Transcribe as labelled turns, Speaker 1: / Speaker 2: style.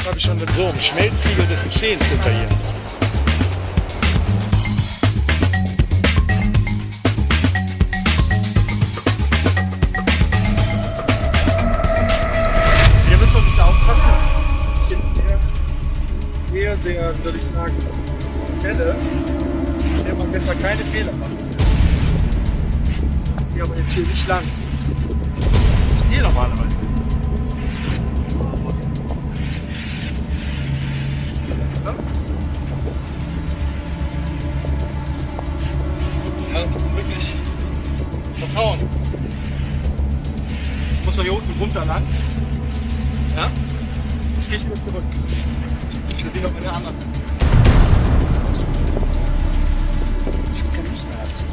Speaker 1: habe ich schon so, um Schmelztiegel des Geschehens zu kreieren. Hier müssen wir ein bisschen aufpassen. Das sind sehr, sehr, wie soll ich sagen, Fälle, in der man besser keine Fehler macht. Die aber jetzt hier nicht lang. Das ist hier normalerweise. Ja, wirklich vertrauen. Muss man hier unten runter lang. Ja? Jetzt gehe ich wieder zurück. Ich will die noch in der anderen. Ich habe keine Lust mehr dazu.